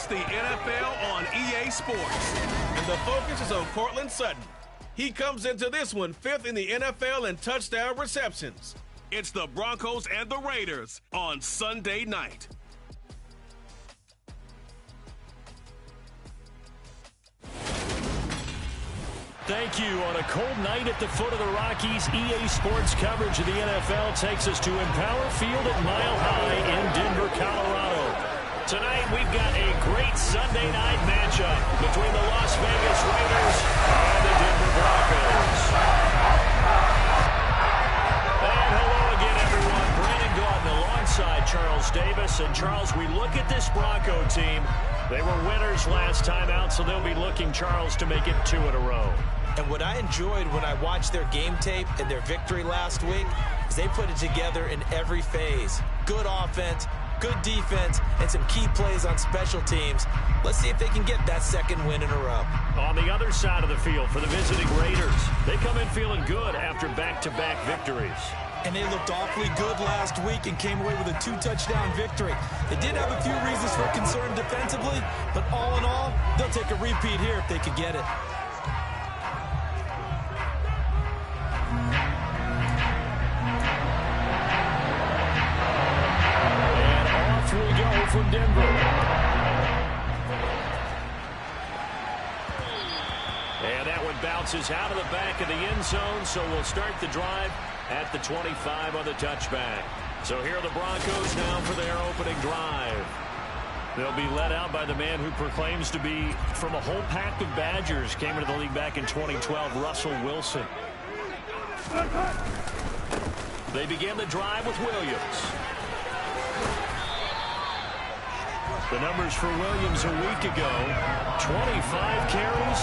It's the NFL on EA Sports. And the focus is on Courtland Sutton. He comes into this one fifth in the NFL in touchdown receptions. It's the Broncos and the Raiders on Sunday night. Thank you. On a cold night at the foot of the Rockies, EA Sports coverage of the NFL takes us to Empower Field at Mile High in Denver, Colorado. Tonight, we've got a great Sunday night matchup between the Las Vegas Raiders and the Denver Broncos. And hello again, everyone. Brandon Gaudin alongside Charles Davis. And Charles, we look at this Bronco team. They were winners last time out, so they'll be looking, Charles, to make it 2 in a row. And what I enjoyed when I watched their game tape and their victory last week is they put it together in every phase. Good offense, good defense, and some key plays on special teams. Let's see if they can get that second win in a row. On the other side of the field for the visiting Raiders, they come in feeling good after back-to-back victories. And they looked awfully good last week and came away with a 2-touchdown victory. They did have a few reasons for concern defensively, but all in all, they'll take a repeat here if they could get it. And off we go from Denver. And that one bounces out of the back of the end zone, so we'll start the drive at the 25 on the touchback. So here are the Broncos now for their opening drive. They'll be led out by the man who proclaims to be from a whole pack of Badgers. Came into the league back in 2012, Russell Wilson. They begin the drive with Williams. The numbers for Williams a week ago: 25 carries,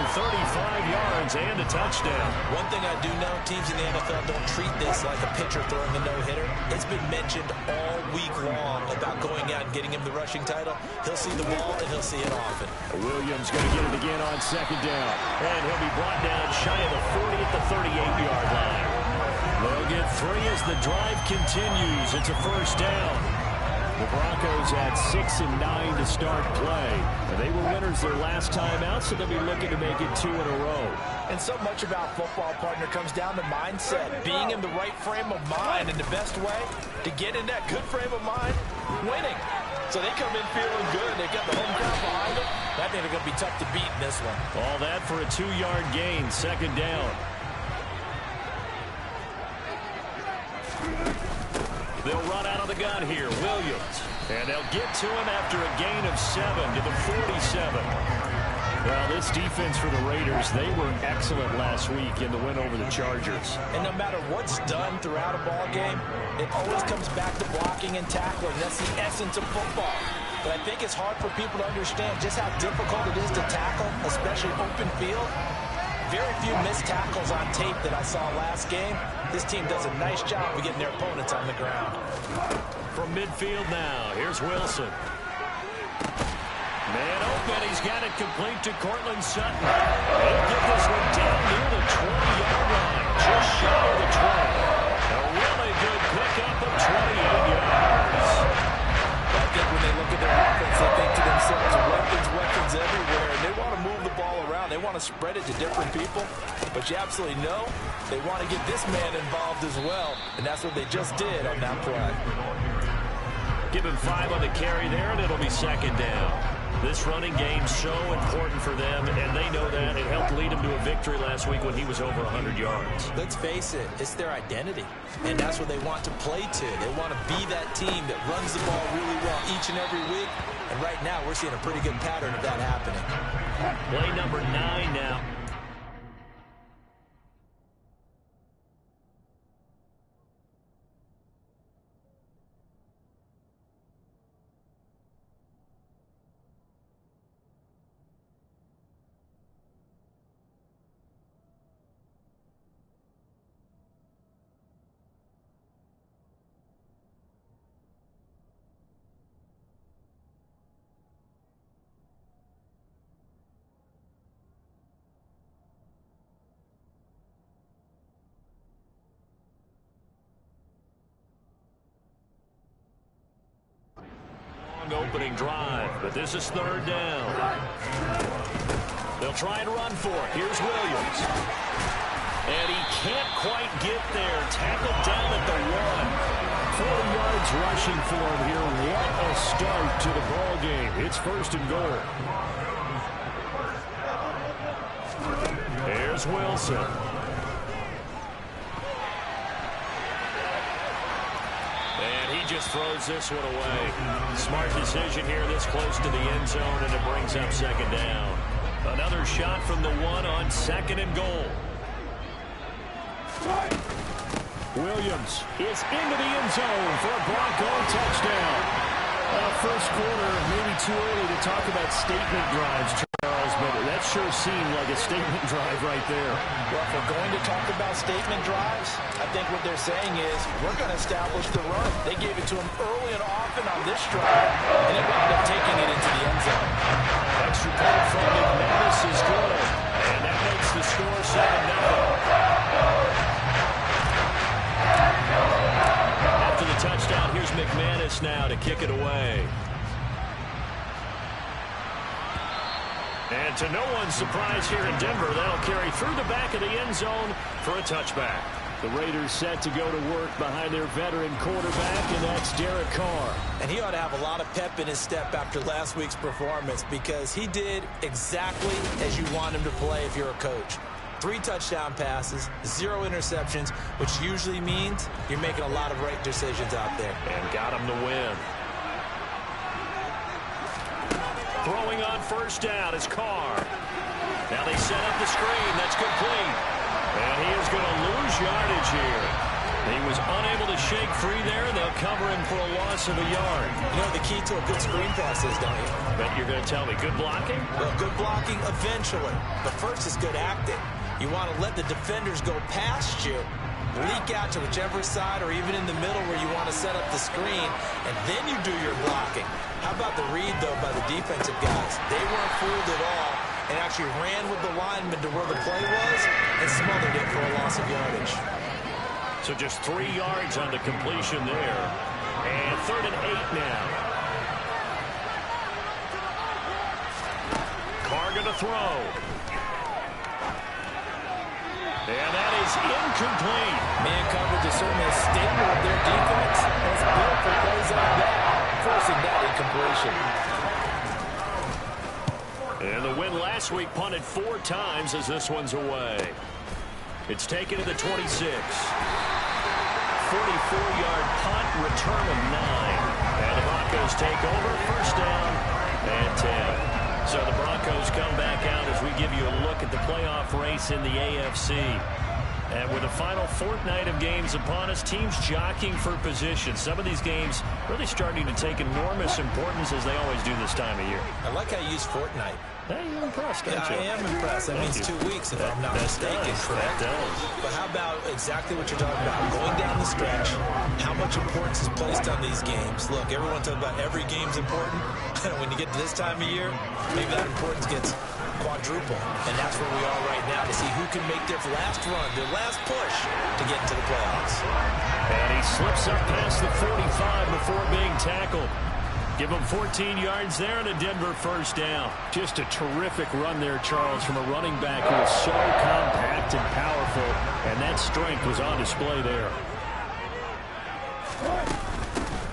135 yards, and a touchdown. One thing I do know, teams in the NFL don't treat this like a pitcher throwing a no-hitter. It's been mentioned all week long about going out and getting him the rushing title. He'll see the ball, and he'll see it often. Williams going to get it again on second down. And he'll be brought down shy of the 40 at the 38-yard line. They'll get 3 as the drive continues. It's a first down. The Broncos at 6 and 9 to start play. They were winners their last time out, so they'll be looking to make it 2 in a row. And so much about football, partner, comes down to mindset. Being in the right frame of mind, and the best way to get in that good frame of mind, winning. So they come in feeling good. They got the home crowd behind them. I think they're going to be tough to beat in this one. All that for a 2-yard gain, second down. They'll run out of the gun here, Williams. And they'll get to him after a gain of 7 to the 47. Well, this defense for the Raiders, they were excellent last week in the win over the Chargers. And no matter what's done throughout a ball game, it always comes back to blocking and tackling. That's the essence of football. But I think it's hard for people to understand just how difficult it is to tackle, especially open field. Very few missed tackles on tape that I saw last game. This team does a nice job of getting their opponents on the ground. From midfield now, here's Wilson. Man open, he's got it complete to Courtland Sutton. He'll get this one down near the 20-yard line, just shy of the 20. A really good pickup of 28 yards. I think when they look at their offense, they think to themselves, weapons everywhere. And they want to move the ball around. They want to spread it to different people. But you absolutely know they want to get this man involved as well. And that's what they just did on that play. Give him 5 on the carry there, and it'll be second down. This running game's so important for them, and they know that. It helped lead him to a victory last week when he was over 100 yards. Let's face it, it's their identity, and that's what they want to play to. They want to be that team that runs the ball really well each and every week, and right now we're seeing a pretty good pattern of that happening. Play number 9 now. long opening drive, but this is third down. They'll try and run for it. Here's Williams. And he can't quite get there. Tackled down at the 1. 40 yards rushing for him here. What a start to the ball game. It's first and goal. Here's Wilson. And he just throws this one away. Smart decision here this close to the end zone, and it brings up second down. Another shot from the 1 on second and goal. Williams is into the end zone for a Bronco touchdown. First quarter, maybe too early to talk about statement drives, Charles, but that sure seemed like a statement drive right there. Well, if we're going to talk about statement drives, I think what they're saying is we're going to establish the run. They gave it to him early and often on this drive, and it wound up taking it into the end zone. Extra point from McManus is good, and that makes the score 7-0. After the touchdown, here's McManus now to kick it away. And to no one's surprise here in Denver, that'll carry through the back of the end zone for a touchback. The Raiders set to go to work behind their veteran quarterback, and that's Derek Carr. And he ought to have a lot of pep in his step after last week's performance, because he did exactly as you want him to play if you're a coach. 3 touchdown passes, 0 interceptions, which usually means you're making a lot of right decisions out there. And got him the win. Throwing on first down is Carr. Now they set up the screen. That's complete. And he is going to lose yardage here. He was unable to shake free there. They'll cover him for a loss of a yard. You know the key to a good screen pass is, don't you? Bet you're going to tell me good blocking? Well, good blocking eventually. But first is good acting. You want to let the defenders go past you, leak out to whichever side or even in the middle where you want to set up the screen, and then you do your blocking. How about the read, though, by the defensive guys? They weren't fooled at all and actually ran with the lineman to where the play was and smothered it for a loss of yardage. So just 3 yards on the completion there. And 3rd and 8 now. Carr going to throw. And that is incomplete. Man coverage is certainly a staple of their defense. It's built for plays like that, forcing that incompletion. And the win last week punted 4 times as this one's away. It's taken to the 26. 44-yard punt, return of 9. And the Broncos take over, first down and 10. So the Broncos come back out as we give you a look at the playoff race in the AFC. And with the final fortnight of games upon us, teams jockeying for position. Some of these games really starting to take enormous importance as they always do this time of year. I like how you use fortnight. Hey, you're impressed, don't you? I am impressed. That means 2 weeks, if I'm not mistaken, correct? That does. But how about exactly what you're talking about? Going down the stretch, how much importance is placed on these games? Look, everyone talks about every game's important. When you get to this time of year, maybe that importance gets quadruple. And that's where we are right now to see who can make their last run, their last push to get into the playoffs. And he slips up past the 45 before being tackled. Give him 14 yards there and a Denver first down. Just a terrific run there, Charles, from a running back who is so compact and powerful, and that strength was on display there.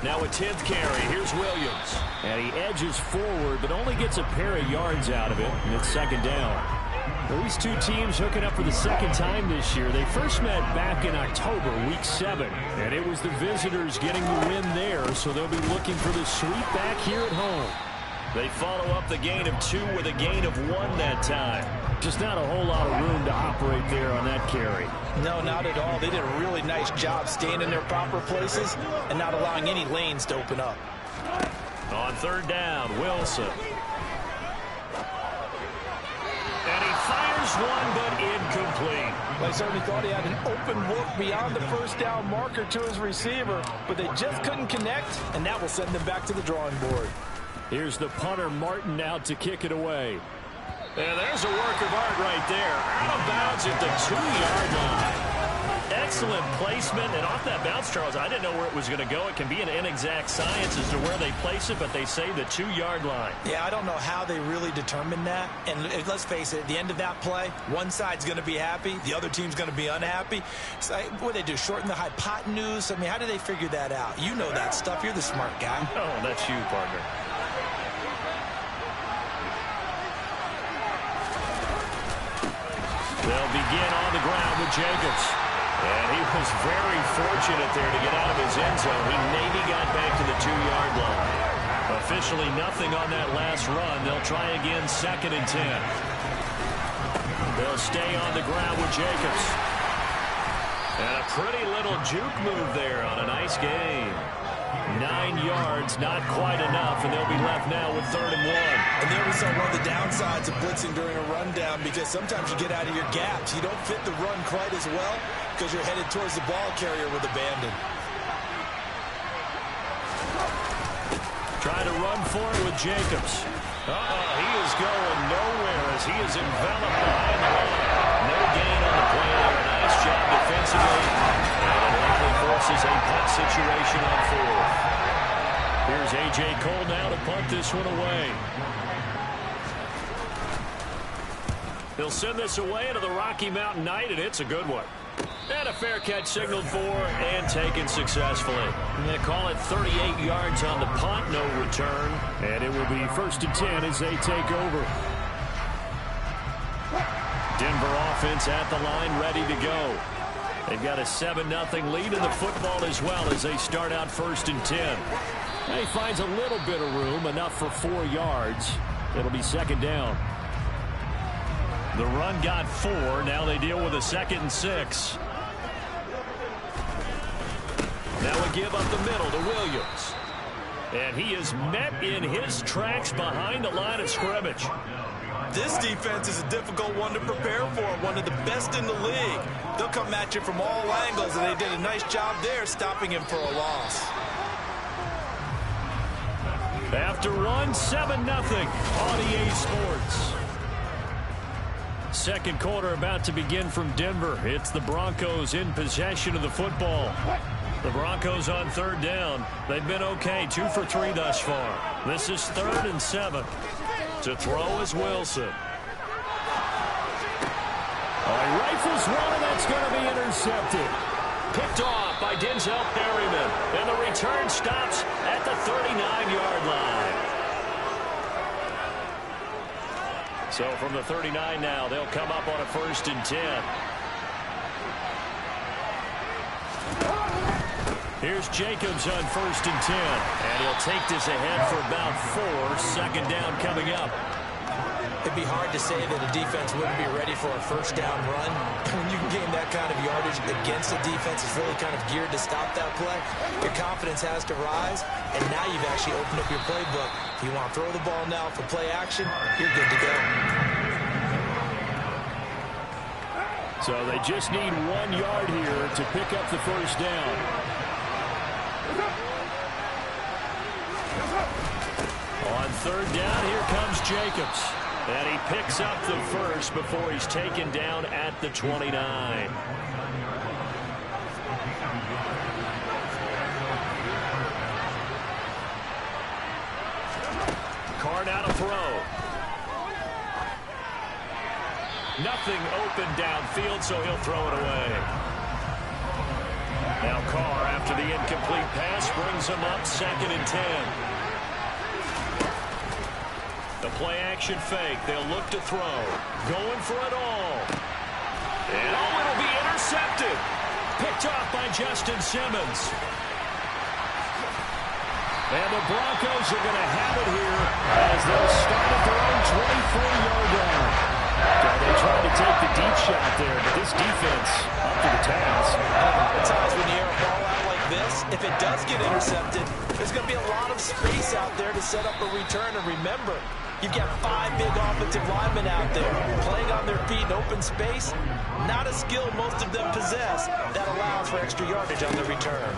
Now a 10th carry. Here's Williams. And he edges forward, but only gets a pair of yards out of it, and it's second down. Well, these two teams hooking up for the second time this year. They first met back in October, week 7, and it was the visitors getting the win there, so they'll be looking for the sweep back here at home. They follow up the gain of 2 with a gain of 1 that time. Just not a whole lot of room to operate there on that carry. No, not at all. They did a really nice job staying in their proper places and not allowing any lanes to open up. On third down, Wilson. And he fires one, but incomplete. I certainly thought he had an open look beyond the first down marker to his receiver, but they just couldn't connect, and that will send them back to the drawing board. Here's the punter, Martin, out to kick it away. And there's a work of art right there. Out of bounds at the 2-yard line. excellent placement. And off that bounce, Charles, I didn't know where it was going to go. It can be an inexact science as to where they place it, but they say the 2-yard line. Yeah, I don't know how they really determine that. And let's face it, at the end of that play, one side's going to be happy, the other team's going to be unhappy. So what do they do, shorten the hypotenuse? I mean, how do they figure that out? You know that stuff. You're the smart guy. Oh, that's you, partner. They'll begin on the ground with Jacobs. And he was very fortunate there to get out of his end zone. He maybe got back to the 2-yard line. Officially nothing on that last run. They'll try again 2nd and 10. They'll stay on the ground with Jacobs. And a pretty little juke move there on a nice game. 9 yards, not quite enough, and they'll be left now with 3rd and 1. And there we saw one of the downsides of blitzing during a rundown, because sometimes you get out of your gaps. You don't fit the run quite as well because you're headed towards the ball carrier with abandon. Try to run for it with Jacobs. He is going nowhere as he is enveloped behind the line. No gain on the play there. Nice job defensively. And it likely forces a punt situation on 4th. Here's A.J. Cole now to punt this one away. He'll send this away into the Rocky Mountain Night, and it's a good one. And a fair catch signaled for and taken successfully. And they call it 38 yards on the punt, no return. And it will be 1st and 10 as they take over. Denver offense at the line, ready to go. They've got a 7-0 lead in the football as well as they start out 1st and 10. And he finds a little bit of room, enough for 4 yards. It'll be 2nd down. The run got 4. Now they deal with a 2nd and 6. Now a give up the middle to Williams. And he is met in his tracks behind the line of scrimmage. This defense is a difficult one to prepare for, one of the best in the league. They'll come at you from all angles, and they did a nice job there stopping him for a loss. After 7-0 on EA Sports. 2nd quarter about to begin from Denver. It's the Broncos in possession of the football. The Broncos on 3rd down. They've been okay, 2 for 3 thus far. This is 3rd and 7. To throw is Wilson. He rifles one, and that's going to be intercepted. Picked off by Denzel Perryman. And the return stops at the 39-yard line. So from the 39 now, they'll come up on a 1st and 10. Here's Jacobs on 1st and 10. And he'll take this ahead for about 4. 2nd down coming up. It'd be hard to say that a defense wouldn't be ready for a 1st down run. When you can gain that kind of yardage against a defense that's really kind of geared to stop that play, your confidence has to rise, and now you've actually opened up your playbook. If you want to throw the ball now for play action, you're good to go. So they just need 1 yard here to pick up the 1st down. On 3rd down, here comes Jacobs. And he picks up the 1st before he's taken down at the 29. Carr now to throw. Nothing open downfield, so he'll throw it away. Now Carr, after the incomplete pass, brings him up 2nd and 10. The play-action fake. They'll look to throw. Going for it all. And it'll be intercepted. Picked off by Justin Simmons. And the Broncos are going to have it here as they'll start at their own 24-yard line. They tried to take the deep shot there, but this defense up to the task. At times when you air a ball out like this, if it does get intercepted, there's going to be a lot of space out there to set up a return. And remember, you've got 5 big offensive linemen out there playing on their feet in open space. Not a skill most of them possess that allows for extra yardage on the return.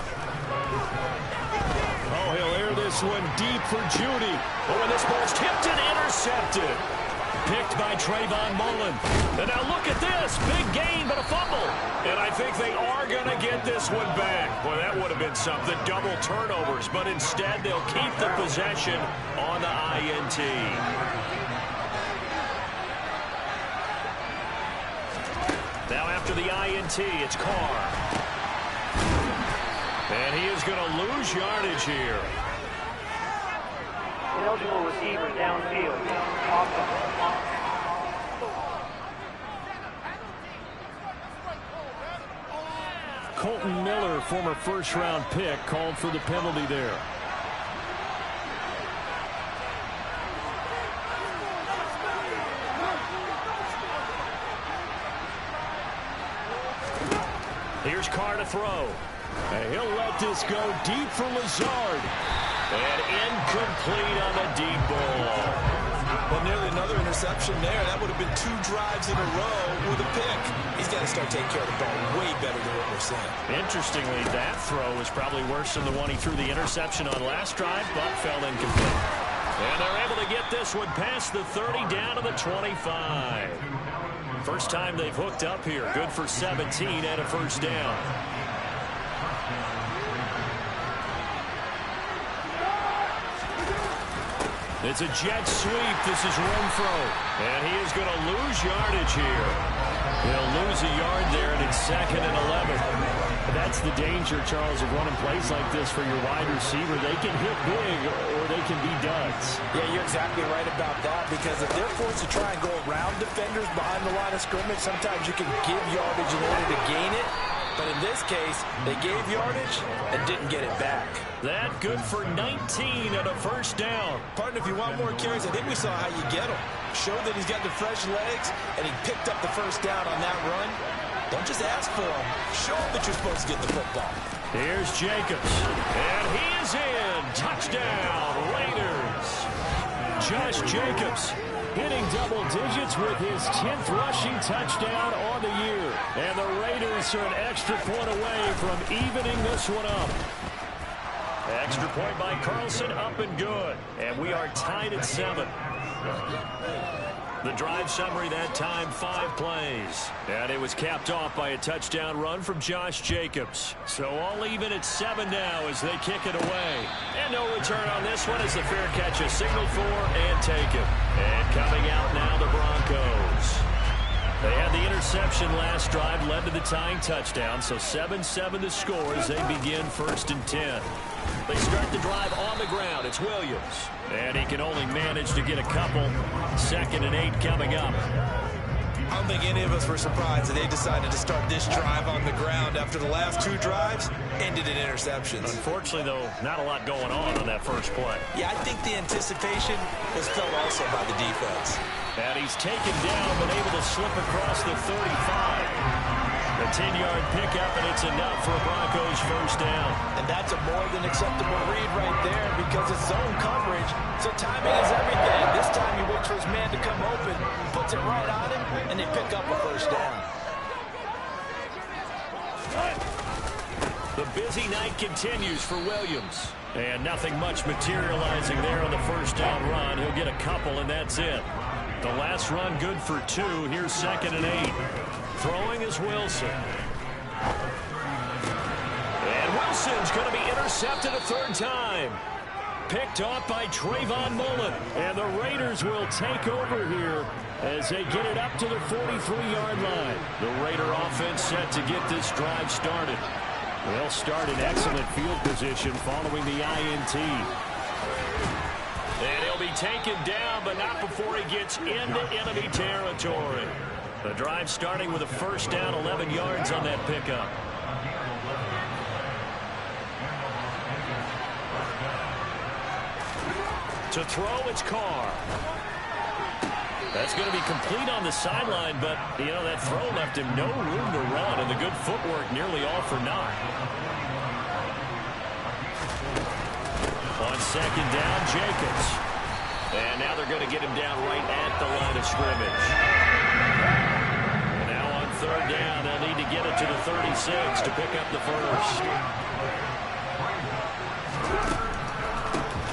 Oh, he'll air this one deep for Judy. Oh, and this ball's tipped and intercepted. Picked by Trayvon Mullen. And now look at this. Big gain, but a fumble. And I think they are going this one back. Boy, that would have been something. Double turnovers, but instead they'll keep the possession on the INT. Now after the INT, it's Carr. And he is going to lose yardage here. Eligible receiver downfield. Offense. Colton Miller, former first-round pick, called for the penalty there. Here's Carr to throw. And he'll let this go deep for Lazard. And incomplete on the deep ball. Well, nearly another interception there. That would have been 2 drives in a row with a pick. He's got to start taking care of the ball way better than what we're seeing. Interestingly, that throw was probably worse than the one he threw the interception on last drive, but fell incomplete. And they're able to get this one past the 30 down to the 25. First time they've hooked up here. Good for 17 and a first down. It's a jet sweep. This is Renfro. And he is going to lose yardage here. He'll lose a yard there, and it's 2nd and 11. That's the danger, Charles, of running plays like this for your wide receiver. They can hit big, or they can be duds. Yeah, you're exactly right about that, because if they're forced to try and go around defenders behind the line of scrimmage, sometimes you can give yardage in order to gain it. But in this case, they gave yardage and didn't get it back. That good for 19 and a first down. Partner, if you want more carries, I think we saw how you get them. Showed that he's got the fresh legs, and he picked up the first down on that run. Don't just ask for him. Show him that you're supposed to get the football. Here's Jacobs. And he is in. Touchdown, Raiders. Josh Jacobs hitting double digits with his 10th rushing touchdown on the year. And the Raiders are an extra point away from evening this one up. Extra point by Carlson, up and good. And we are tied at 7. The drive summary that time, 5 plays. And it was capped off by a touchdown run from Josh Jacobs. So all even at 7 now as they kick it away. And no return on this one as the fair catch is signaled for and taken. And coming out now, the Broncos. They had the interception last drive, led to the tying touchdown. So 7-7 the score as they begin 1st and 10. They start the drive on the ground. It's Williams. And he can only manage to get a couple. 2nd and 8 coming up. I don't think any of us were surprised that they decided to start this drive on the ground after the last 2 drives ended in interceptions. Unfortunately, though, not a lot going on that first play. Yeah, I think the anticipation was felt also by the defense. And he's taken down, but able to slip across the 35. A 10-yard pickup, and it's enough for a Broncos first down. And that's a more than acceptable read right there because it's zone coverage, so timing is everything. This time he waits for his man to come open, puts it right on him, and they pick up a first down. The busy night continues for Williams. And nothing much materializing there on the first down run. He'll get a couple, and that's it. The last run good for 2. Here's 2nd and 8. Throwing is Wilson. And Wilson's going to be intercepted a 3rd time. Picked off by Trayvon Mullen. And the Raiders will take over here as they get it up to the 43-yard line. The Raider offense set to get this drive started. They'll start in excellent field position following the INT. And he'll be taken down, but not before he gets into enemy territory. The drive starting with a first down, 11 yards on that pickup. To throw, it's Carr. That's going to be complete on the sideline, but, you know, that throw left him no room to run, and the good footwork nearly all for naught. On 2nd down, Jacobs. And now they're going to get him down right at the line of scrimmage. And now on 3rd down, they'll need to get it to the 36 to pick up the first.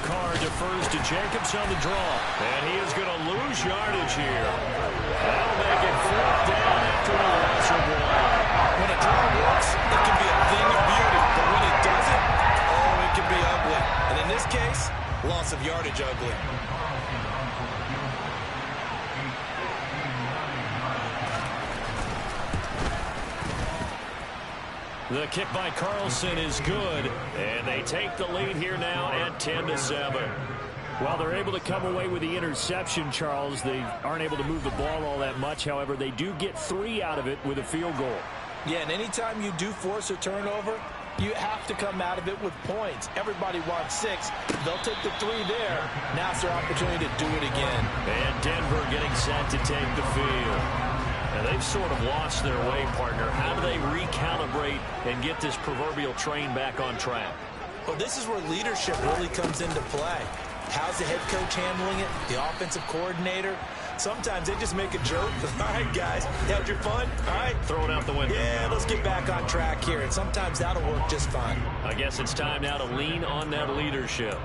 Carr defers to Jacobs on the draw. And he is going to lose yardage here. That'll make it 4th down after a loss of 1. When a draw works, it can be a thing of beauty. The kick by Carlson is good, and they take the lead here now at 10-7. Well, they're able to come away with the interception, Charles. They aren't able to move the ball all that much. However, they do get 3 out of it with a field goal. Yeah, and anytime you do force a turnover, you have to come out of it with points. Everybody wants 6. They'll take the 3 there. Now it's their opportunity to do it again. And Denver getting set to take the field. And they've sort of lost their way, partner. How do they recalibrate and get this proverbial train back on track? Well, this is where leadership really comes into play. How's the head coach handling it? The offensive coordinator? Sometimes they just make a joke. All right, guys, you had your fun? All right. Throw it out the window. Yeah, let's get back on track here. And sometimes that'll work just fine. I guess it's time now to lean on that leadership.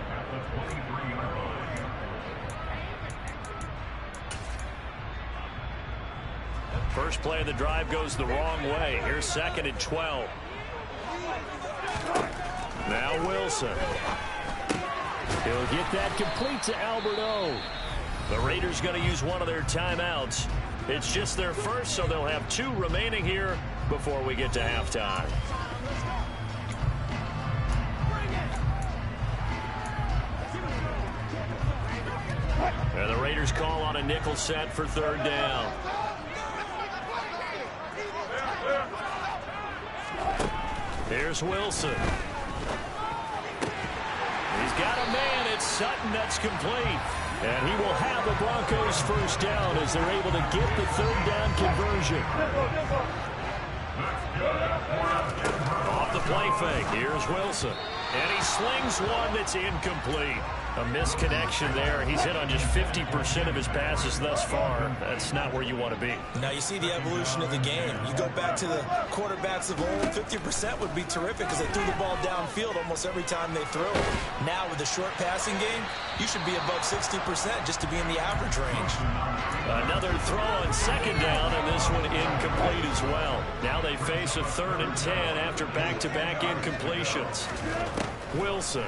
First play of the drive goes the wrong way. Here's 2nd and 12. Now Wilson. He'll get that complete to Alberto. The Raiders going to use one of their timeouts. It's just their first, so they'll have 2 remaining here before we get to halftime. And the Raiders call on a nickel set for 3rd down. Here's Wilson. He's got a man. It's Sutton that's complete. And he will have the Broncos first down as they're able to get the 3rd down conversion. Off the play fake. Here's Wilson. And he slings one that's incomplete. A misconnection there. He's hit on just 50% of his passes thus far. That's not where you want to be. Now you see the evolution of the game. You go back to the quarterbacks of old, 50% would be terrific because they threw the ball downfield almost every time they threw it. Now with the short passing game, you should be above 60% just to be in the average range. Another throw on 2nd down, and this one incomplete as well. Now they face a 3rd and 10 after back-to-back incompletions. Wilson.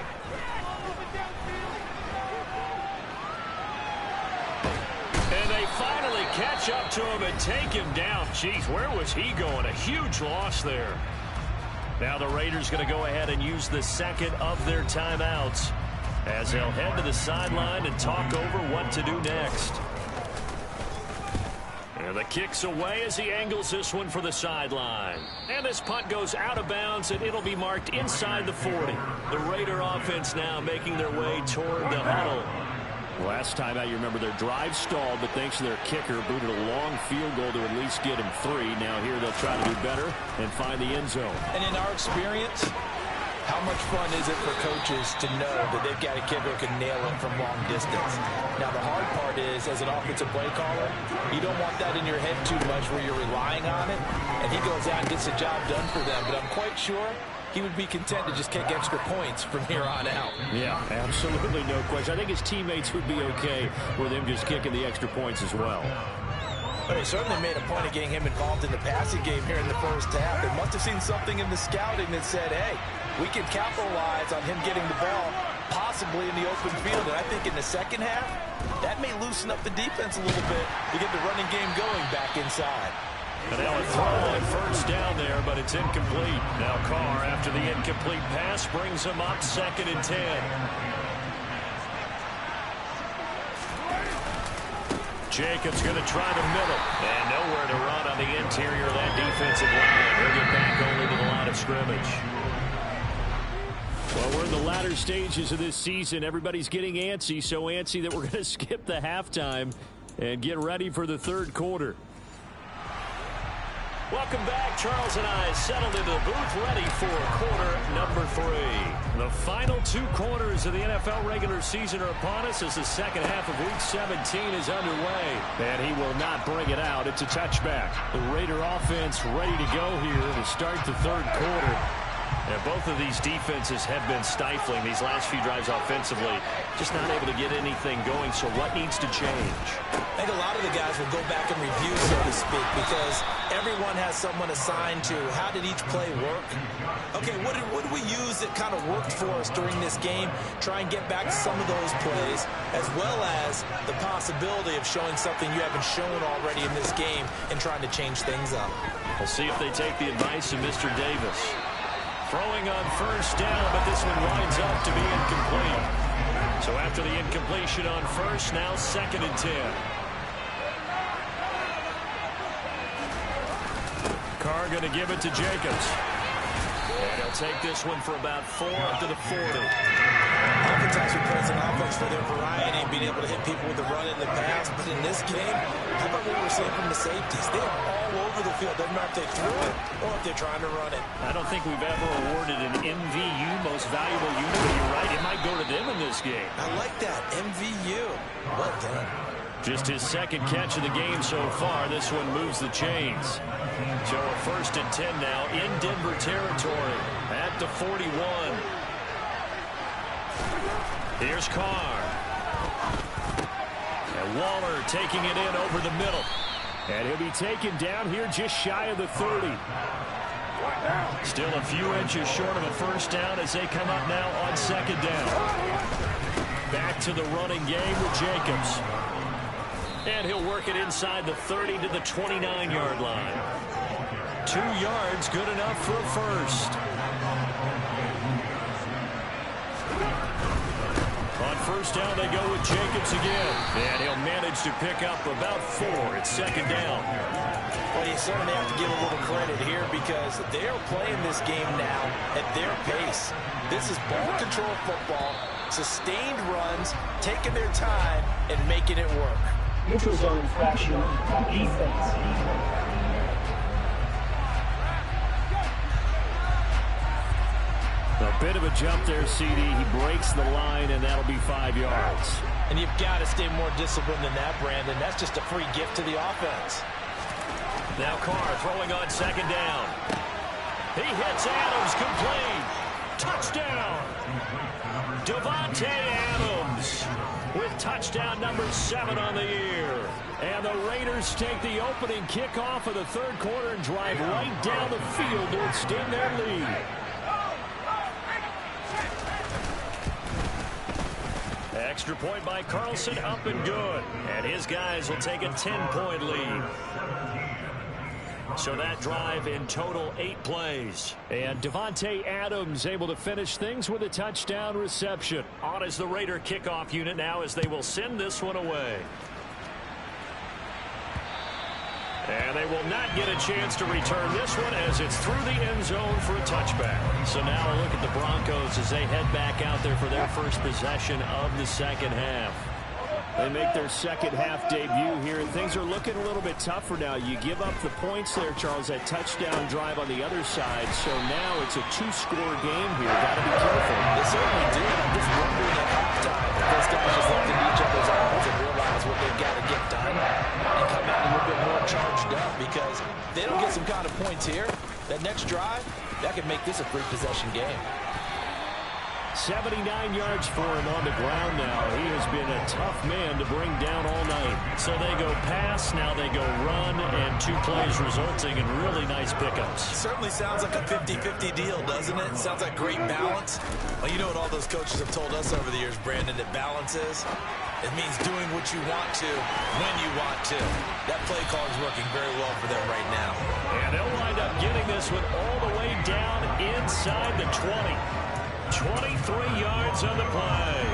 And they finally catch up to him and take him down. Jeez, where was he going? A huge loss there. Now the Raiders going to go ahead and use the 2nd of their timeouts as they'll head to the sideline and talk over what to do next. And the kick's away as he angles this one for the sideline. And this punt goes out of bounds, and it'll be marked inside the 40. The Raider offense now making their way toward the huddle. Last time out, you remember their drive stalled, but thanks to their kicker, booted a long field goal to at least get him 3. Now here they'll try to do better and find the end zone. And in our experience, how much fun is it for coaches to know that they've got a kicker who can nail it from long distance? Now, the hard part is, as an offensive play caller, you don't want that in your head too much where you're relying on it, and he goes out and gets the job done for them. But I'm quite sure he would be content to just kick extra points from here on out. Yeah, absolutely no question. I think his teammates would be okay with him just kicking the extra points as well. But they certainly made a point of getting him involved in the passing game here in the first half. They must have seen something in the scouting that said, hey, we can capitalize on him getting the ball possibly in the open field. And I think in the second half, that may loosen up the defense a little bit to get the running game going back inside. And now a throw on 1st down there, but it's incomplete. Now Carr, after the incomplete pass, brings him up 2nd and 10. Jacobs going to try the middle. And nowhere to run on the interior of that defensive line. He'll get back only to the line of scrimmage. Well, we're in the latter stages of this season. Everybody's getting antsy, so antsy that we're going to skip the halftime and get ready for the 3rd quarter. Welcome back. Charles and I settled into the booth ready for quarter number 3. The final 2 quarters of the NFL regular season are upon us as the second half of Week 17 is underway. And he will not bring it out. It's a touchback. The Raider offense ready to go here to start the 3rd quarter. And both of these defenses have been stifling these last few drives offensively. Just not able to get anything going. So what needs to change? I think a lot of the guys will go back and review, so to speak, because everyone has someone assigned to how did each play work. Okay, what did we use that kind of worked for us during this game? Try and get back to some of those plays, as well as the possibility of showing something you haven't shown already in this game and trying to change things up. We'll see if they take the advice of Mr. Davis. Throwing on first down, but this one winds up to be incomplete. So after the incompletion on first, now 2nd and 10. Carr going to give it to Jacobs. And he'll take this one for about 4 up to the 40. Oftentimes we praise an offense for their variety, being able to hit people with the run in the pass. But in this game, how about what we're seeing from the safeties? They're all over the field. Doesn't matter if they threw it or if they're trying to run it. I don't think we've ever awarded an MVU, most valuable unit, but you're right. It might go to them in this game. I like that. MVU. Well done. Just his 2nd catch of the game so far. This one moves the chains. So a 1st and 10 now in Denver territory at the 41. Here's Carr. And Waller taking it in over the middle. And he'll be taken down here just shy of the 30. Still a few inches short of a first down as they come up now on 2nd down. Back to the running game with Jacobs. And he'll work it inside the 30 to the 29-yard line. 2 yards, good enough for a first. On first down, they go with Jacobs again. And he'll manage to pick up about 4 at 2nd down. Well, you certainly have to give a little credit here because they're playing this game now at their pace. This is ball control football, sustained runs, taking their time, and making it work. Neutral zone infraction, defense. A bit of a jump there, CD. He breaks the line, and that'll be 5 yards. And you've got to stay more disciplined than that, Brandon. That's just a free gift to the offense. Now Carr throwing on 2nd down. He hits Adams, complete. Touchdown. Davante Adams with touchdown number 7 on the year. And the Raiders take the opening kickoff of the 3rd quarter and drive right down the field to extend their lead. Extra point by Carlson, up and good. And his guys will take a 10-point lead. So that drive in total 8 plays. And Davante Adams able to finish things with a touchdown reception. On as the Raider kickoff unit now as they will send this one away. And they will not get a chance to return this one as it's through the end zone for a touchback. So now a look at the Broncos as they head back out there for their first possession of the 2nd half. They make their 2nd half debut here, and things are looking a little bit tougher now. You give up the points there, Charles, that touchdown drive on the other side. So now it's a 2-score game here. Got to be careful. They certainly do. I'm just wondering at halftime if those guys just looked into each other's eyes and realize what they've got to get done and come out a little bit more charged up, because they don't get some kind of points here. That next drive, that could make this a 3-possession game. 79 yards for him on the ground now. He has been a tough man to bring down all night. So they go pass, now they go run, and 2 plays resulting in really nice pickups. Certainly sounds like a 50-50 deal, doesn't it? Sounds like great balance. Well, you know what all those coaches have told us over the years, Brandon, that balance is? It means doing what you want to, when you want to. That play call is working very well for them right now. And they'll wind up getting this one all the way down inside the 20. 23 yards on the play.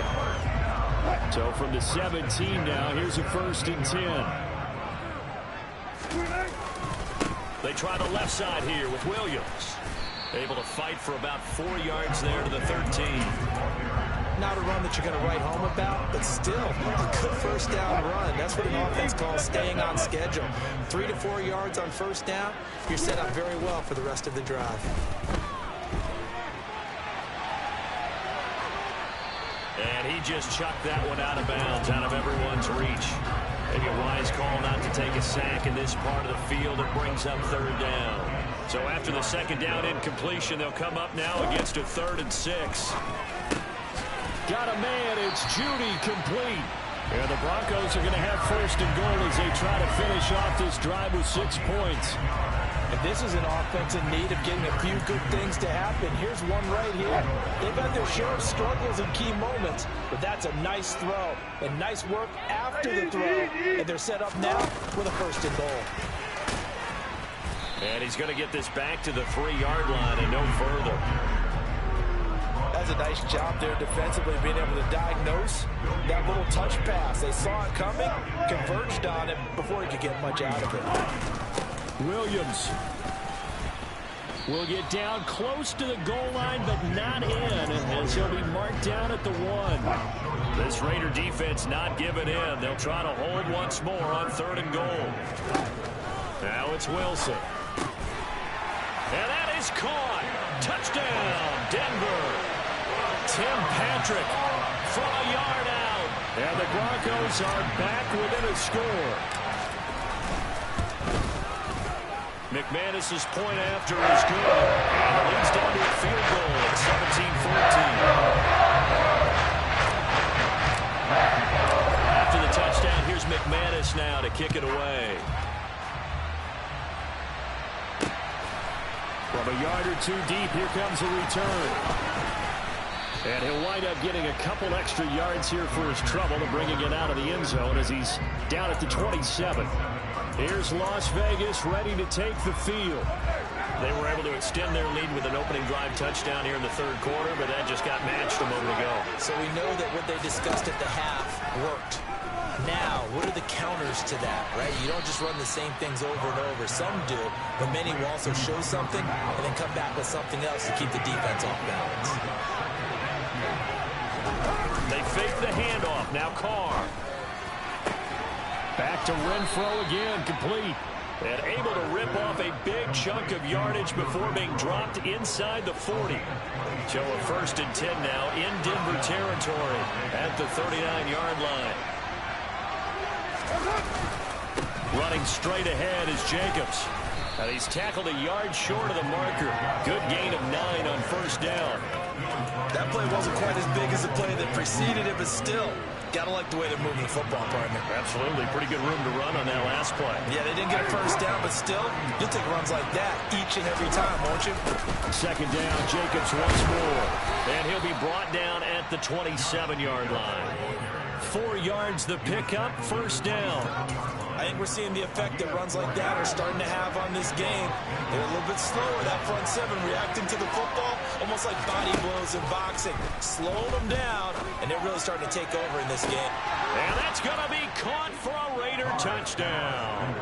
So from the 17 now, here's a 1st and 10. They try the left side here with Williams. Able to fight for about 4 yards there to the 13. Not a run that you're going to write home about, but still a good first down run. That's what an offense calls staying on schedule. 3 to 4 yards on first down, you're set up very well for the rest of the drive. And he just chucked that one out of bounds, out of everyone's reach. Maybe a wise call not to take a sack in this part of the field. It brings up 3rd down. So after the 2nd down incompletion, they'll come up now against a 3rd and 6. Got a man, it's Judy, complete. And the Broncos are going to have 1st and goal as they try to finish off this drive with 6 points. And this is an offense in need of getting a few good things to happen. Here's one right here. They've had their share of struggles in key moments, but that's a nice throw and nice work after the throw. And they're set up now with a 1st and goal. And he's going to get this back to the 3-yard line and no further. That's a nice job there defensively, being able to diagnose that little touch pass. They saw it coming, converged on it before he could get much out of it. Williams will get down close to the goal line, but not in, as he'll be marked down at the 1. This Raider defense not giving in. They'll try to hold once more on 3rd and goal. Now it's Wilson. And that is caught. Touchdown, Denver. Tim Patrick from a yard out. And the Broncos are back within a score. McManus's point after is good. And it leads down to a field goal at 17-14. After the touchdown, here's McManus now to kick it away. From a yard or 2 deep, here comes a return. And he'll wind up getting a couple extra yards here for his trouble and bringing it out of the end zone as he's down at the 27. Here's Las Vegas ready to take the field. They were able to extend their lead with an opening drive touchdown here in the 3rd quarter, but that just got matched a moment ago. So we know that what they discussed at the half worked. Now, what are the counters to that, right? You don't just run the same things over and over. Some do, but many will also show something and then come back with something else to keep the defense off balance. They fake the handoff. Now Carr. Back to Renfro again, complete. And able to rip off a big chunk of yardage before being dropped inside the 40. So a 1st and 10 now in Denver territory at the 39-yard line. Running straight ahead is Jacobs. And he's tackled a yard short of the marker. Good gain of 9 on 1st down. That play wasn't quite as big as the play that preceded it, but still, gotta like the way they're moving the football, partner. Absolutely. Pretty good room to run on that last play. Yeah, they didn't get a 1st down, but still, you'll take runs like that each and every time, won't you? 2nd down, Jacobs once more. And he'll be brought down at the 27-yard line. 4 yards the pickup, 1st down. I think we're seeing the effect that runs like that are starting to have on this game. They're a little bit slower, that front 7, reacting to the football, almost like body blows in boxing. Slowing them down, and they're really starting to take over in this game. And that's going to be caught for a Raider touchdown.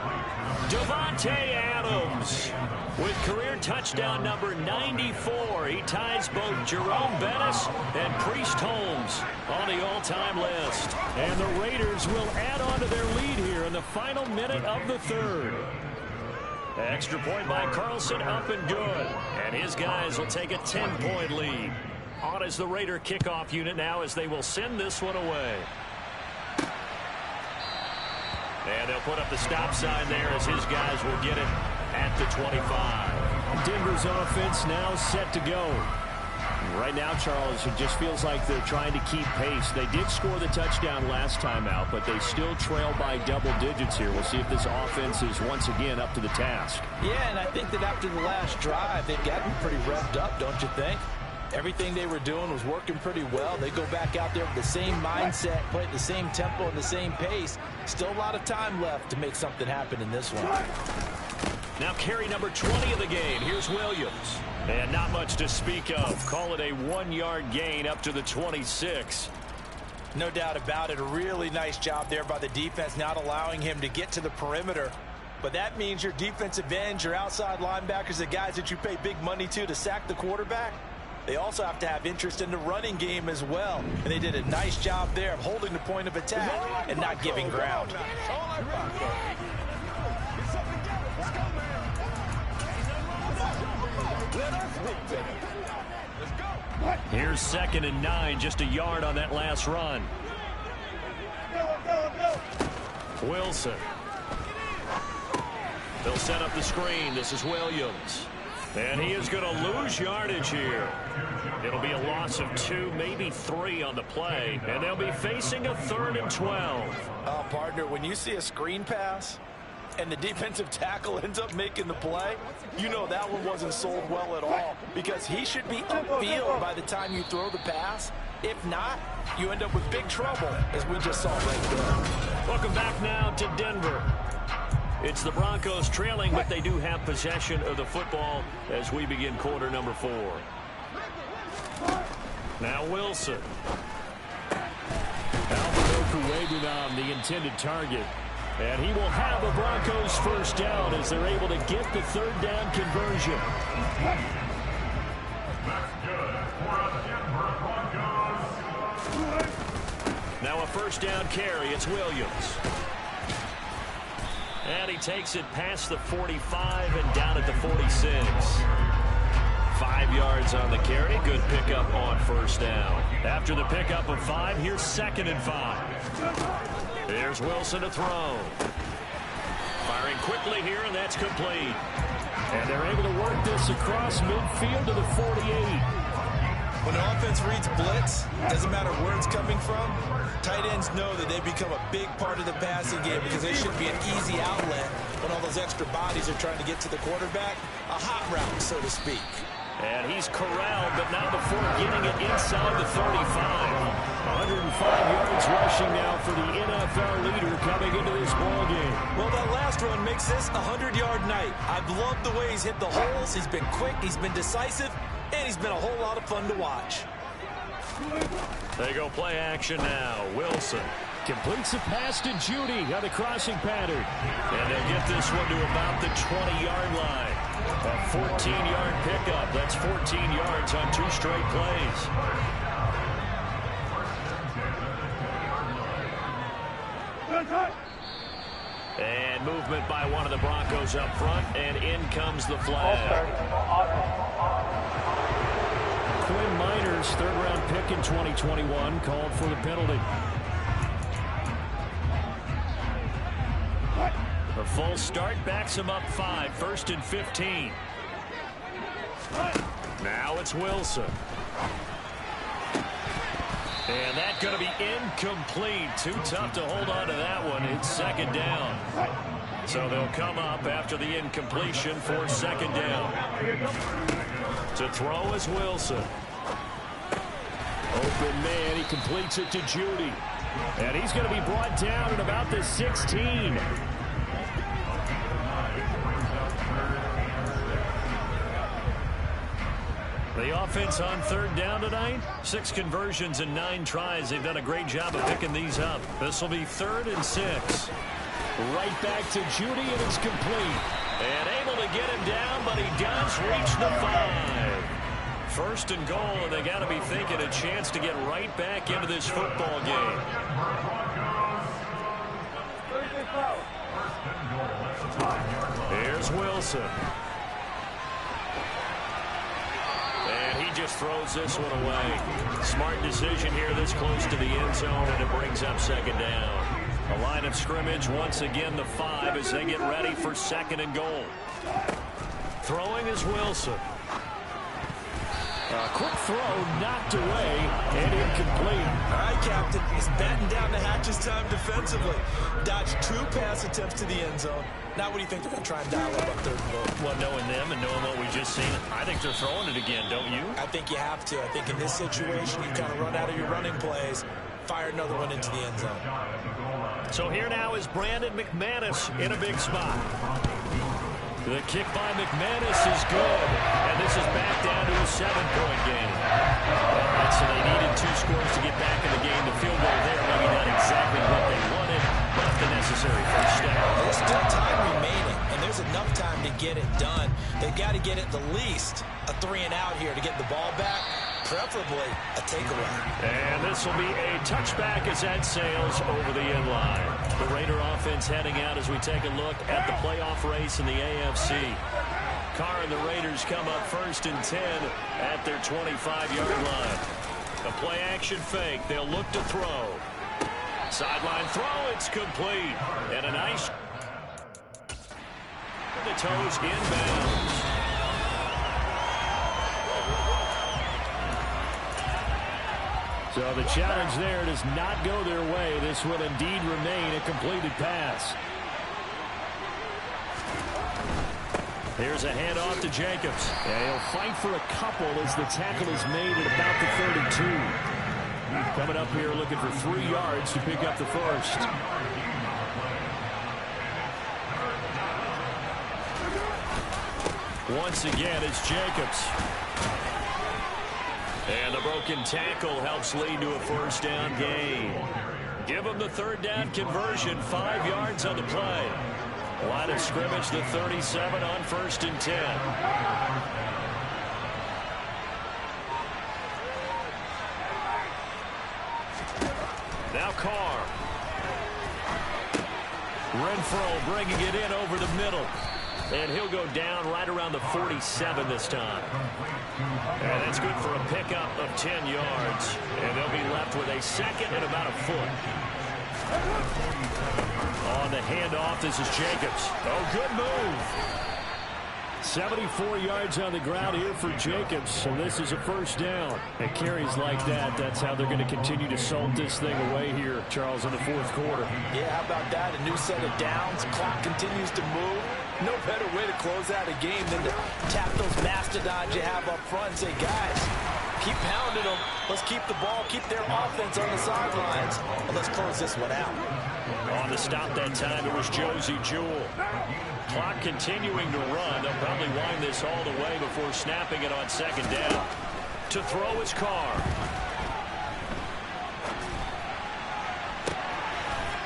Davante Adams with career touchdown number 94. He ties both Jerome Bettis and Priest Holmes on the all-time list. And the Raiders will add on to their lead here in the final minute of the 3rd. Extra point by Carlson, up and good. And his guys will take a 10-point lead. On is the Raider kickoff unit now as they will send this one away. And they'll put up the stop sign there as his guys will get it at the 25. Denver's offense now set to go. Right now, Charles, it just feels like they're trying to keep pace. They did score the touchdown last time out, but they still trail by double digits here. We'll see if this offense is once again up to the task. Yeah, and I think that after the last drive, they've gotten pretty revved up, don't you think? Everything they were doing was working pretty well. They go back out there with the same mindset, play at the same tempo and the same pace. Still a lot of time left to make something happen in this one. Now carry number 20 of the game. Here's Williams. And not much to speak of. Call it a 1-yard gain up to the 26. No doubt about it. A really nice job there by the defense, not allowing him to get to the perimeter. But that means your defensive ends, your outside linebackers, the guys that you pay big money to sack the quarterback, they also have to have interest in the running game as well. And they did a nice job there of holding the point of attack and not giving ground. Here's 2nd and 9, just a yard on that last run. Wilson. They'll set up the screen. This is Williams. And he is going to lose yardage here. It'll be a loss of 2, maybe 3 on the play. And they'll be facing a 3rd and 12. Partner, when you see a screen pass and the defensive tackle ends up making the play, you know that one wasn't sold well at all, because he should be upfield by the time you throw the pass. If not, you end up with big trouble, as we just saw right there. Welcome back now to Denver. It's the Broncos trailing, but they do have possession of the football as we begin quarter number 4. Now Wilson. Alvin Okuwebunam, the intended target. And he will have a Broncos first down as they're able to get the third down conversion. Now a first down carry. It's Williams. And he takes it past the 45 and down at the 46. 5 yards on the carry. Good pickup on first down. After the pickup of 5, here's 2nd and 5. Here's Wilson to throw. Firing quickly here, and that's complete. And they're able to work this across midfield to the 48. When an offense reads blitz, doesn't matter where it's coming from, tight ends know that they become a big part of the passing game because they should be an easy outlet when all those extra bodies are trying to get to the quarterback. A hot route, so to speak. And he's corralled, but not before getting it inside the 35. 105 yards rushing now for the NFL leader coming into this ballgame. Well, that last run makes this a 100-yard night. I've loved the way he's hit the holes. He's been quick, he's been decisive, and he's been a whole lot of fun to watch. They go play action now. Wilson completes the pass to Judy on the crossing pattern. And they'll get this one to about the 20-yard line. A 14-yard pickup. That's 14 yards on 2 straight plays. And movement by one of the Broncos up front, and in comes the flag. Quinn Miners, 3rd-round pick in 2021, called for the penalty. A full start backs him up 5, 1st and 15. Now it's Wilson. And that's going to be incomplete. Too tough to hold on to that one. It's 2nd down. So they'll come up after the incompletion for 2nd down. To throw is Wilson. Open man. He completes it to Judy. And he's going to be brought down at about the 16. The offense on 3rd down tonight. 6 conversions and 9 tries. They've done a great job of picking these up. This will be 3rd and 6. Right back to Judy, and it's complete. And able to get him down, but he does reach the 5. 1st and goal, and they got to be thinking a chance to get right back into this football game. Here's Wilson. And he just throws this one away. Smart decision here this close to the end zone, and it brings up 2nd down. A line of scrimmage, once again the 5 as they get ready for 2nd and goal. Throwing is Wilson. A quick throw knocked away and incomplete. All right, Captain. He's batting down the hatches time defensively. Dodged 2 pass attempts to the end zone. Now what do you think they're going to try and dial up on 3rd and goal? Well, knowing them and knowing what we just seen, I think they're throwing it again, don't you? I think you have to. I think in this situation, you kind of run out of your running plays, fire another one into the end zone. So here now is Brandon McManus in a big spot. The kick by McManus is good, and this is back down to a 7-point game. All right, so they needed 2 scores to get back in the game. The field goal there, maybe not exactly what they wanted, but the necessary first step. There's still time remaining, and there's enough time to get it done. They've got to get at the least a 3-and-out here to get the ball back, preferably a takeaway. And this will be a touchback as that sails over the end line. The Raider offense heading out as we take a look at the playoff race in the AFC. Carr and the Raiders come up 1st and 10 at their 25-yard line. A play-action fake. They'll look to throw. Sideline throw. It's complete. And a nice... The toes inbounds. So the challenge there does not go their way. This will indeed remain a completed pass. Here's a handoff to Jacobs. And he'll fight for a couple as the tackle is made at about the 32. Coming up here looking for 3 yards to pick up the first. Once again, it's Jacobs. And the broken tackle helps lead to a first down gain. Give them the third down conversion, 5 yards on the play. Line of scrimmage, the 37 on 1st and 10. Now Carr. Renfro bringing it in over the middle. And he'll go down right around the 47 this time. And that's good for a pickup of 10 yards. And they'll be left with a second and about a foot. On the handoff, this is Jacobs. Oh, good move. 74 yards on the ground here for Jacobs, and this is a first down. And carries like that, that's how they're going to continue to salt this thing away here, Charles, in the 4th quarter. Yeah, how about that? A new set of downs. Clock continues to move. No better way to close out a game than to tap those mastodons you have up front and say, guys, keep pounding them. Let's keep the ball, keep their offense on the sidelines, and let's close this one out. On the stop that time, it was Josie Jewell. Clock continuing to run. They'll probably wind this all the way before snapping it on 2nd down. To throw his Carr.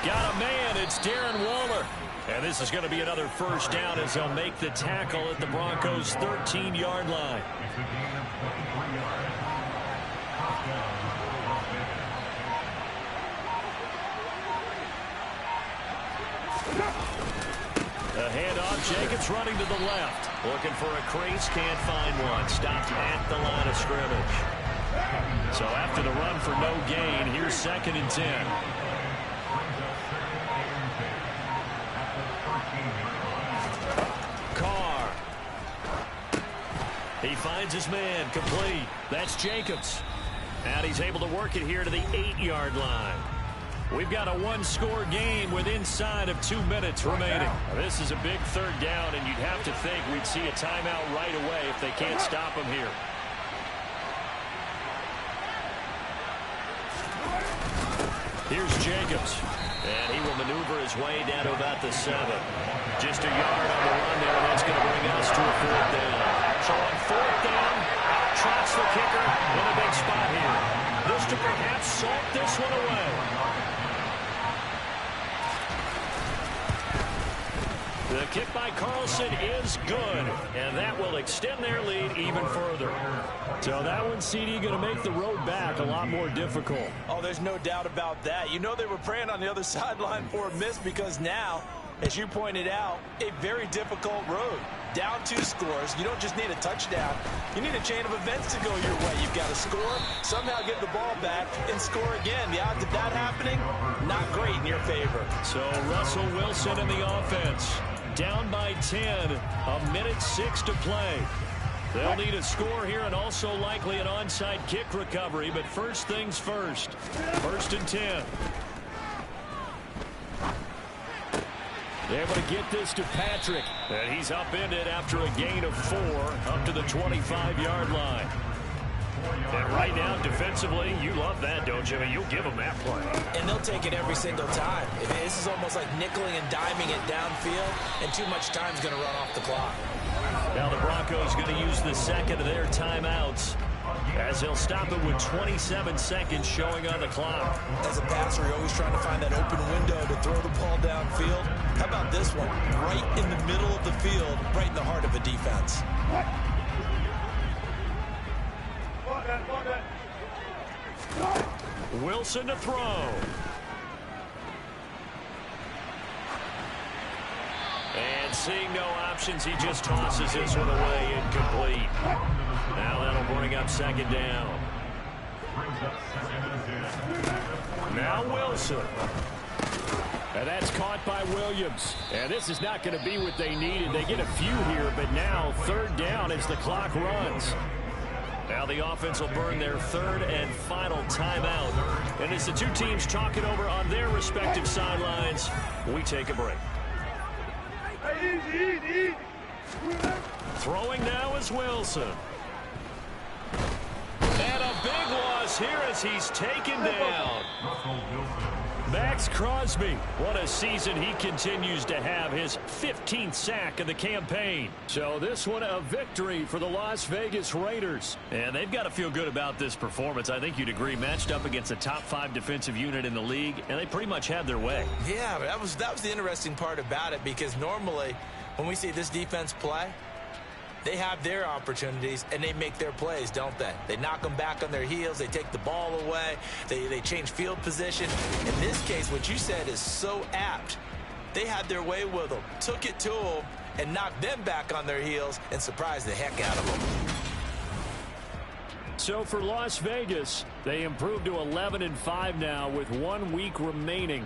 Got a man. It's Darren Waller. And this is going to be another first down as they'll make the tackle at the Broncos' 13-yard line. A handoff, Jacobs running to the left. Looking for a crease, can't find one. Stopped at the line of scrimmage. So after the run for no gain, here's 2nd and 10. Carr. He finds his man, complete. That's Jacobs. And he's able to work it here to the 8-yard line. We've got a 1-score game with inside of 2 minutes remaining. This is a big 3rd down, and you'd have to think we'd see a timeout right away if they can't stop him here. Here's Jacobs. And he will maneuver his way down to about the 7. Just a yard on the run there, and that's going to bring us to a 4th down. So on 4th down, out trots the kicker in a big spot here. This to perhaps salt this one away. The kick by Carlson is good, and that will extend their lead even further. So that one, CD, going to make the road back a lot more difficult. Oh, there's no doubt about that. You know they were praying on the other sideline for a miss because now, as you pointed out, a very difficult road. Down 2 scores. You don't just need a touchdown. You need a chain of events to go your way. You've got to score, somehow get the ball back, and score again. The odds of that happening, not great in your favor. So Russell Wilson in the offense. Down by 10, 1:06 to play. They'll need a score here and also likely an onside kick recovery, but first things first. 1st and 10. Able to get this to Patrick. And he's upended after a gain of 4 up to the 25-yard line. And right now, defensively, you love that, don't you? I mean, you'll give them that play. And they'll take it every single time. This is almost like nickeling and diming it downfield, and too much time's going to run off the clock. Now the Broncos going to use the second of their timeouts as they'll stop it with 27 seconds showing on the clock. As a passer, you're always trying to find that open window to throw the ball downfield. How about this one? Right in the middle of the field, right in the heart of a defense. Wilson to throw. And seeing no options, he just tosses this one away, incomplete. Now that'll bring up 2nd down. Now Wilson. And that's caught by Williams. And this is not going to be what they needed. They get a few here, but now 3rd down as the clock runs. Now the offense will burn their 3rd and final timeout. And as the two teams talk it over on their respective sidelines, we take a break. Throwing now is Wilson. And a big loss Vegas here as he's taken down. Max Crosby. What a season he continues to have, his 15th sack of the campaign. So this one a victory for the Las Vegas Raiders. And they've got to feel good about this performance. I think you'd agree, matched up against a top 5 defensive unit in the league, and they pretty much had their way. Yeah, that was the interesting part about it, because normally when we see this defense play, they have their opportunities, and they make their plays, don't they? They knock them back on their heels. They take the ball away. They change field position. In this case, what you said is so apt. They had their way with them, took it to them, and knocked them back on their heels and surprised the heck out of them. So for Las Vegas, they improved to 11-5 now with 1 week remaining.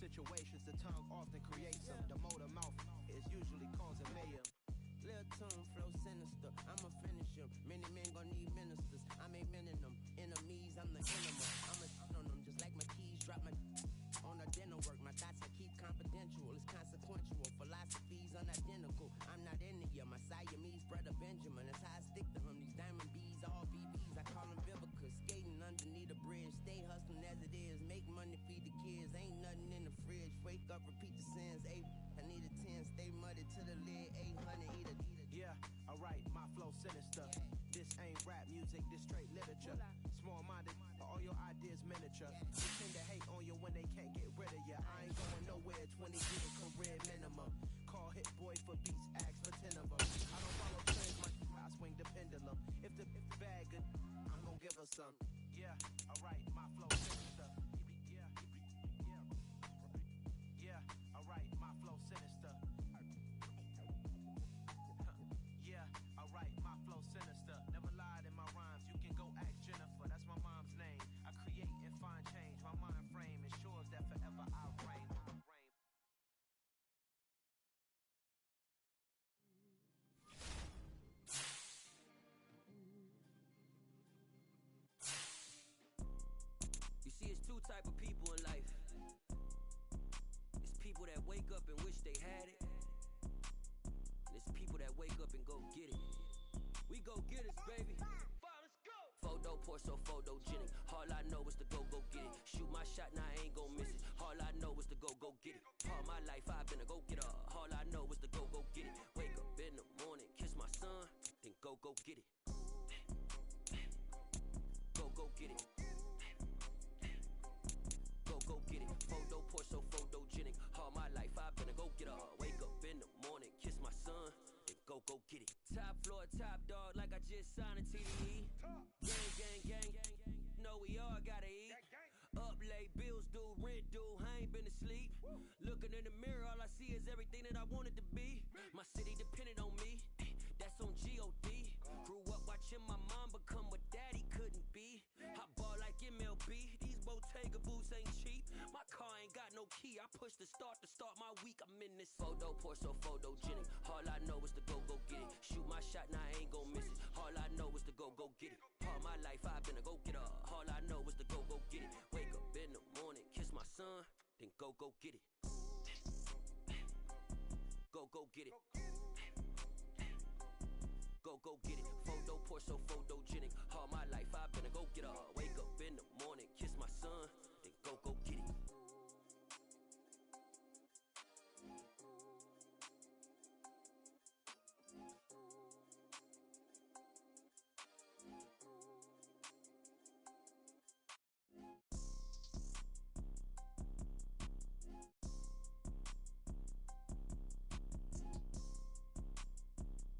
Situations, the tongue often creates them. The motor mouth is usually causing mayhem. Lil' tune, flow sinister. I'ma finish him. Many men gon' need ministers. I'm a men in them. Enemies, I'm the enemy. I'm a on them just like my keys. Drop my on a dinner work. My thoughts I keep confidential. It's consequential. Philosophies unidentical. I'm not into you. My Siamese brother Benjamin. That's how I stick to him. These diamond bees, all BBs. I call them Vivica. Skating underneath a bridge. Stay hustling as it is. Make money, feed the kids. Ain't nothing in the fridge. Wake up, repeat the sins. I need a 10. Stay muddy to the lid. 800. Eat a. Yeah, alright. My flow sinister. This ain't rap music. This straight literature. Small-minded. All your ideas miniature. They tend to hate on you when they can't get rid of you. I ain't going nowhere. 20 years career minimum. Call hit boy for beats. Ask for 10 of them. I don't follow trends. I swing the pendulum. If the bag good, I'm gonna give her some. Yeah, alright. My flow sinister. Alright, my flow sinister. Yeah, alright, my flow sinister. Never lied in my rhymes. You can go ask Jennifer. That's my mom's name. I create and find change. My mind frame ensures that forever I reign. You see, it's two type of people in life. People that wake up and wish they had it. And it's people that wake up and go get it. We go get it, baby. Let's go. Photo porso, photogenic. All I know is to go get it. Shoot my shot, now I ain't gon' miss it. All I know is to go get it. All my life I've been a go getter. All I know is to go get it. Wake up in the morning, kiss my son, then go get it. Go get it. Go get it. Photo porso, photogenic. All my life I've been a go getter. Wake up in the morning, kiss my son, then go get it. Top floor, top dog, like I just signed a TDE. Gang. Know we all gotta eat. Up late, bills due, rent due, I ain't been asleep. Looking in the mirror, all I see is everything that I wanted to be. My city depended on me. That's on G.O.D. Grew up Watching my mom become what daddy couldn't be. I ball like MLB, these Bottega boots ain't cheap. My car ain't got no key, I push the start to start my week. I'm in this photo, pour so photogenic. All I know is to go get it. Shoot my shot, now I ain't gon' miss it. All I know is to go get it. All my life I've been a go-getter. All I know is to go get it. Wake up in the morning, kiss my son, then go get it. Go get it. Go get it. Photo, pour so photogenic. All my life I've been a go-getter. Wake up in the morning, kiss my son,